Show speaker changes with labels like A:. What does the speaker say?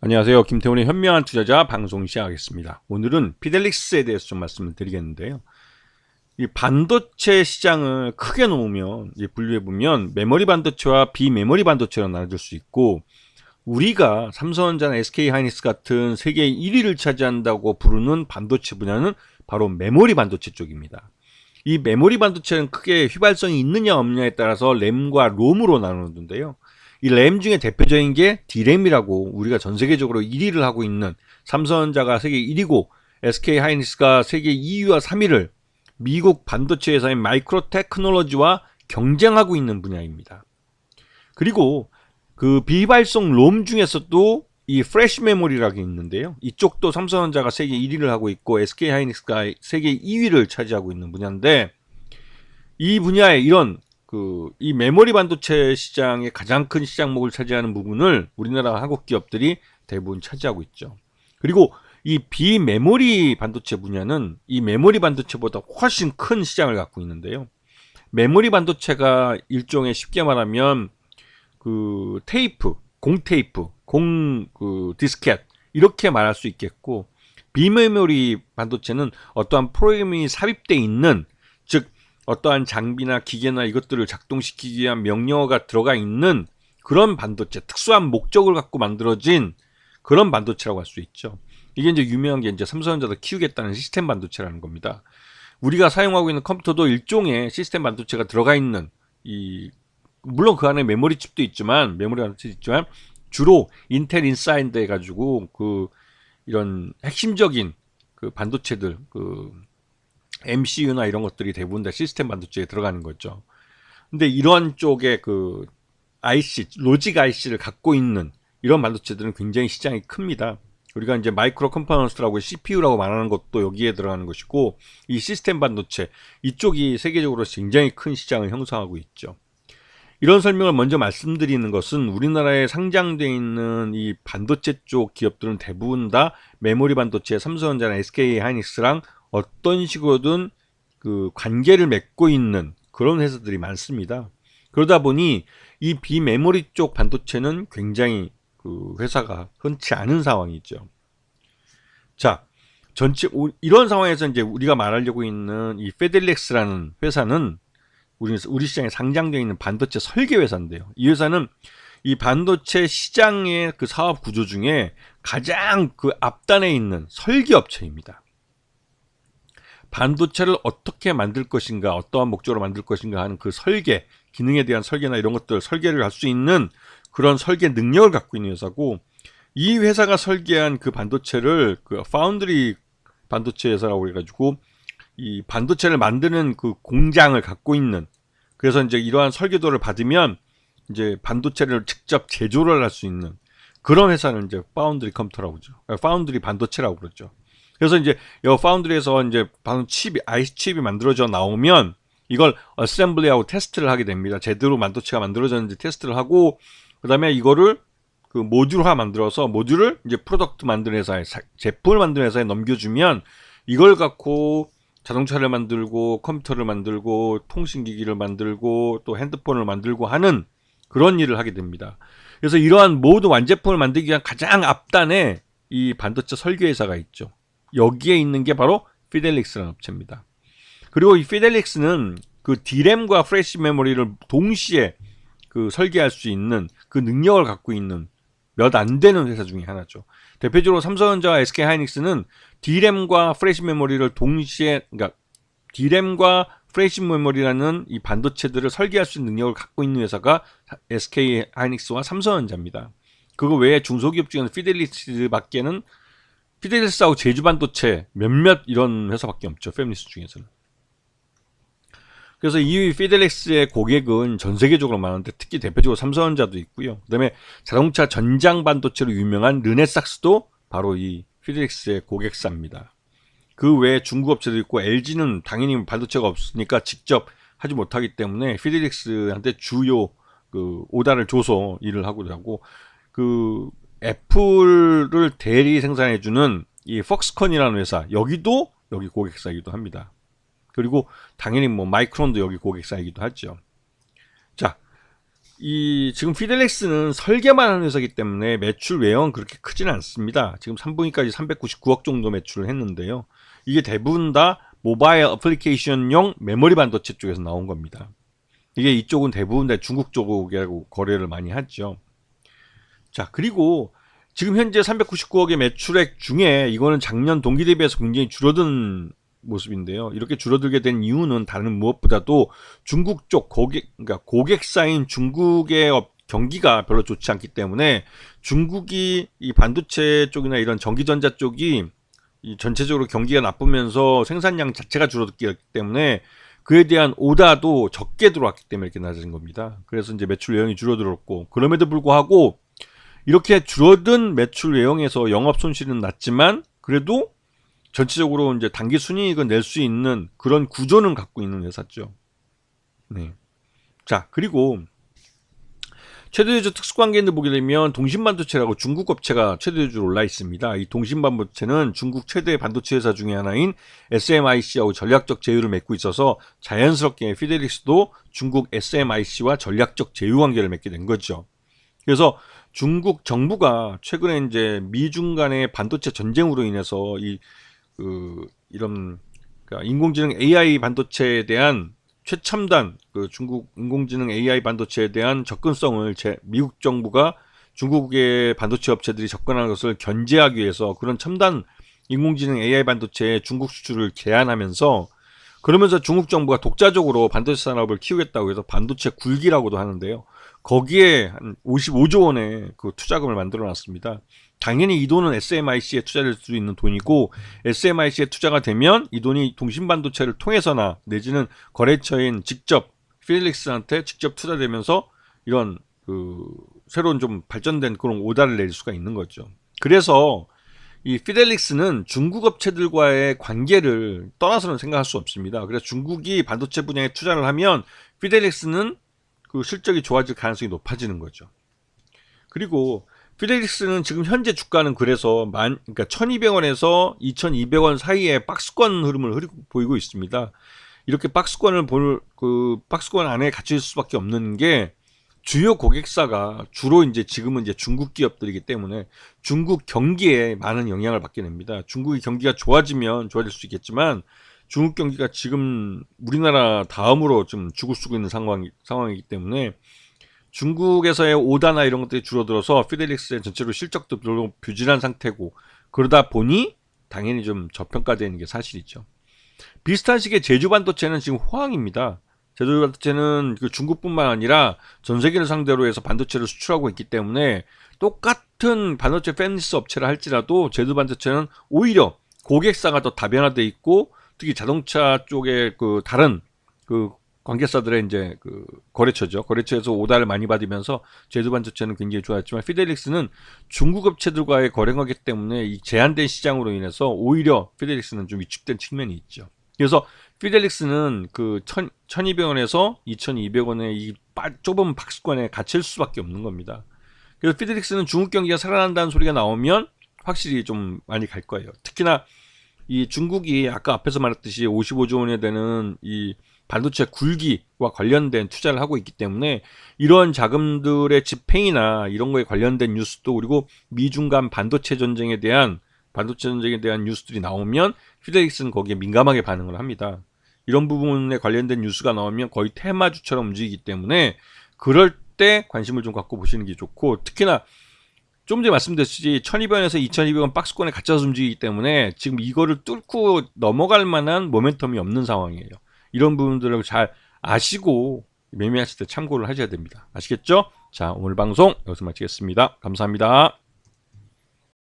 A: 안녕하세요. 김태훈의 현명한 투자자 방송 시작하겠습니다. 오늘은 피델릭스에 대해서 좀 말씀을 드리겠는데요. 이 반도체 시장을 크게 놓으면 분류해 보면 메모리 반도체와 비메모리 반도체로 나눠질 수 있고, 우리가 삼성전자나 SK하이닉스 같은 세계 1위를 차지한다고 부르는 반도체 분야는 바로 메모리 반도체 쪽입니다. 이 메모리 반도체는 크게 휘발성이 있느냐 없느냐에 따라서 램과 롬으로 나누는데요. 이 램 중에 대표적인 게 D램이라고, 우리가 전 세계적으로 1위를 하고 있는 삼성전자가 세계 1위고 SK하이닉스가 세계 2위와 3위를 미국 반도체 회사인 마이크로 테크놀로지와 경쟁하고 있는 분야입니다. 그리고 그 비발성 롬 중에서도 이 프레시 메모리라고 있는데요. 이쪽도 삼성전자가 세계 1위를 하고 있고 SK하이닉스가 세계 2위를 차지하고 있는 분야인데, 이 분야에 이 메모리 반도체 시장의 가장 큰 시장목을 차지하는 부분을 우리나라 한국 기업들이 대부분 차지하고 있죠. 그리고 이 비메모리 반도체 분야는 이 메모리 반도체보다 훨씬 큰 시장을 갖고 있는데요. 메모리 반도체가 일종의, 쉽게 말하면 그 테이프, 공 테이프, 디스켓, 이렇게 말할 수 있겠고, 비메모리 반도체는 어떠한 프로그램이 삽입되어 있는, 즉 어떠한 장비나 기계나 이것들을 작동시키기 위한 명령어가 들어가 있는 그런 반도체, 특수한 목적을 갖고 만들어진 그런 반도체라고 할 수 있죠. 이게 이제 유명한 게 이제 삼성전자도 키우겠다는 시스템 반도체라는 겁니다. 우리가 사용하고 있는 컴퓨터도 일종의 시스템 반도체가 들어가 있는, 물론 그 안에 메모리 칩도 있지만, 메모리 반도체도 있지만, 주로 인텔 인사이드 해가지고 이런 핵심적인 그 반도체들, MCU나 이런 것들이 대부분 다 시스템 반도체에 들어가는 거죠. 근데 이런 쪽에 IC, 로직 IC를 갖고 있는 이런 반도체들은 굉장히 시장이 큽니다. 우리가 이제 마이크로 컴포넌트라고 CPU라고 말하는 것도 여기에 들어가는 것이고, 이 시스템 반도체, 이쪽이 세계적으로 굉장히 큰 시장을 형성하고 있죠. 이런 설명을 먼저 말씀드리는 것은, 우리나라에 상장되어 있는 이 반도체 쪽 기업들은 대부분 다 메모리 반도체, 삼성전자나 SK하이닉스랑 어떤 식으로든 그 관계를 맺고 있는 그런 회사들이 많습니다. 그러다 보니 이 비메모리 쪽 반도체는 굉장히 그 회사가 흔치 않은 상황이죠. 자, 이런 상황에서 이제 우리가 말하려고 있는 이 페델렉스라는 회사는 우리 시장에 상장되어 있는 반도체 설계 회사인데요. 이 회사는 이 반도체 시장의 그 사업 구조 중에 가장 그 앞단에 있는 설계 업체입니다. 반도체를 어떻게 만들 것인가, 어떠한 목적으로 만들 것인가 하는 그 설계, 기능에 대한 설계나 이런 것들 설계를 할 수 있는 그런 설계 능력을 갖고 있는 회사고, 이 회사가 설계한 그 반도체를 그 파운드리 반도체 회사라고 해가지고 이 반도체를 만드는 그 공장을 갖고 있는, 그래서 이제 이러한 설계도를 받으면 이제 반도체를 직접 제조를 할 수 있는 그런 회사는 이제 파운드리 컴퓨터라고 그러죠. 파운드리 반도체라고 그러죠. 그래서 이제 이 파운드리에서 이제 IC 칩이 만들어져 나오면 이걸 어셈블리하고 테스트를 하게 됩니다. 제대로 반도체가 만들어졌는지 테스트를 하고, 그다음에 이거를 그 모듈화 만들어서 모듈을 이제 프로덕트 만드는 회사에, 제품을 만드는 회사에 넘겨주면 이걸 갖고 자동차를 만들고 컴퓨터를 만들고 통신기기를 만들고 또 핸드폰을 만들고 하는 그런 일을 하게 됩니다. 그래서 이러한 모든 완제품을 만들기 위한 가장 앞단에 이 반도체 설계 회사가 있죠. 여기에 있는 게 바로 피델릭스라는 업체입니다. 그리고 이 피델릭스는 그 D램과 프레시 메모리를 동시에 그 설계할 수 있는 그 능력을 갖고 있는 몇 안 되는 회사 중에 하나죠. 대표적으로 삼성전자와 SK하이닉스는 D램과 프레시 메모리를 동시에, 그러니까 D램과 프레시 메모리라는 이 반도체들을 설계할 수 있는 능력을 갖고 있는 회사가 SK하이닉스와 삼성전자입니다. 그거 외에 중소기업 중에는 피델리스하고 제주반도체 몇몇 이런 회사밖에 없죠. 패밀리스 중에서는. 그래서 이 피델렉스의 고객은 전 세계적으로 많은데 특히 대표적으로 삼성전자도 있고요. 그다음에 자동차 전장 반도체로 유명한 르네삭스도 바로 이 피델렉스의 고객사입니다. 그 외에 중국 업체도 있고, LG는 당연히 반도체가 없으니까 직접 하지 못하기 때문에 피델렉스한테 주요 그 오다를 줘서 일을 하고도 하고, 그 애플을 대리 생산해주는 이 폭스콘이라는 회사, 여기 고객사이기도 합니다. 그리고 당연히 뭐 마이크론도 여기 고객사이기도 하죠. 자, 지금 피델렉스는 설계만 하는 회사이기 때문에 매출 외형은 그렇게 크지는 않습니다. 지금 3분기까지 399억 정도 매출을 했는데요. 이게 대부분 다 모바일 어플리케이션용 메모리 반도체 쪽에서 나온 겁니다. 이게 이쪽은 대부분 다 중국 쪽하고 거래를 많이 하죠. 자, 그리고 지금 현재 399억의 매출액 중에 이거는 작년 동기 대비해서 굉장히 줄어든 모습인데요. 이렇게 줄어들게 된 이유는 다른 무엇보다도 중국 쪽 그러니까 고객사인 중국의 경기가 별로 좋지 않기 때문에 중국이 이 반도체 쪽이나 이런 전기전자 쪽이 이 전체적으로 경기가 나쁘면서 생산량 자체가 줄어들기 때문에 그에 대한 오다도 적게 들어왔기 때문에 이렇게 낮아진 겁니다. 그래서 이제 매출 외형이 줄어들었고, 그럼에도 불구하고 이렇게 줄어든 매출 외형에서 영업 손실은 낮지만 그래도 전체적으로 이제 단기 순이익을 낼 수 있는 그런 구조는 갖고 있는 회사죠. 네. 자, 그리고 최대주 특수관계인들 보게 되면 동신반도체라고 중국 업체가 최대주로 올라 있습니다. 이 동신반도체는 중국 최대 반도체 회사 중에 하나인 SMIC하고 전략적 제휴를 맺고 있어서 자연스럽게 피델릭스도 중국 SMIC와 전략적 제휴 관계를 맺게 된 거죠. 그래서 중국 정부가 최근에 이제 미중 간의 반도체 전쟁으로 인해서 이런 그러니까 인공지능 AI 반도체에 대한 최첨단 중국 인공지능 AI 반도체에 대한 접근성을 미국 정부가 중국의 반도체 업체들이 접근하는 것을 견제하기 위해서 그런 첨단 인공지능 AI 반도체의 중국 수출을 제한하면서, 그러면서 중국 정부가 독자적으로 반도체 산업을 키우겠다고 해서 반도체 굴기라고도 하는데요. 거기에 한 55조 원의 그 투자금을 만들어 놨습니다. 당연히 이 돈은 SMIC에 투자될 수 있는 돈이고, SMIC에 투자가 되면 이 돈이 동신반도체를 통해서나 내지는 거래처인 직접 피델릭스한테 직접 투자되면서 이런 새로운 좀 발전된 그런 오다를 낼 수가 있는 거죠. 그래서 이 피델릭스는 중국 업체들과의 관계를 떠나서는 생각할 수 없습니다. 그래서 중국이 반도체 분야에 투자를 하면 피델릭스는 그 실적이 좋아질 가능성이 높아지는 거죠. 그리고 피델릭스는 지금 현재 주가는 그래서 그러니까 1,200원에서 2,200원 사이에 박스권 흐름을 보이고 있습니다. 이렇게 박스권 안에 갇힐 수밖에 없는 게 주요 고객사가 주로 이제 지금은 이제 중국 기업들이기 때문에 중국 경기에 많은 영향을 받게 됩니다. 중국의 경기가 좋아지면 좋아질 수 있겠지만 중국 경기가 지금 우리나라 다음으로 좀 죽을 쓰고 있는 상황이기 때문에 중국에서의 오다나 이런 것들이 줄어들어서 피델릭스의 전체로 실적도 별로 부진한 상태고, 그러다 보니 당연히 좀 저평가되는 게 사실이죠. 비슷한 식의 제주 반도체는 지금 호황입니다. 제주 반도체는 중국뿐만 아니라 전 세계를 상대로 해서 반도체를 수출하고 있기 때문에 똑같은 반도체 팬리스 업체를 할지라도 제주 반도체는 오히려 고객사가 더 다변화돼 있고, 특히 자동차 쪽에 다른 관계사들의 이제 거래처죠. 거래처에서 오다를 많이 받으면서 제주 반도체는 굉장히 좋았지만 피델릭스는 중국 업체들과의 거래가기 때문에 이 제한된 시장으로 인해서 오히려 피델릭스는 좀 위축된 측면이 있죠. 그래서 피델릭스는 1,200원에서 2,200원의 이 좁은 박스권에 갇힐 수밖에 없는 겁니다. 그래서 피델릭스는 중국 경기가 살아난다는 소리가 나오면 확실히 좀 많이 갈 거예요. 특히나 이 중국이 아까 앞에서 말했듯이 55조 원에 되는 이 반도체 굴기와 관련된 투자를 하고 있기 때문에 이런 자금들의 집행이나 이런 거에 관련된 뉴스도, 그리고 미중 간 반도체 전쟁에 대한 뉴스들이 나오면 피델릭스는 거기에 민감하게 반응을 합니다. 이런 부분에 관련된 뉴스가 나오면 거의 테마주처럼 움직이기 때문에 그럴 때 관심을 좀 갖고 보시는 게 좋고, 특히나 좀 전에 말씀드렸듯이 1,200원에서 2,200원 박스권에 갇혀서 움직이기 때문에 지금 이거를 뚫고 넘어갈 만한 모멘텀이 없는 상황이에요. 이런 부분들을 잘 아시고 매매하실 때 참고를 하셔야 됩니다. 아시겠죠? 자, 오늘 방송 여기서 마치겠습니다. 감사합니다.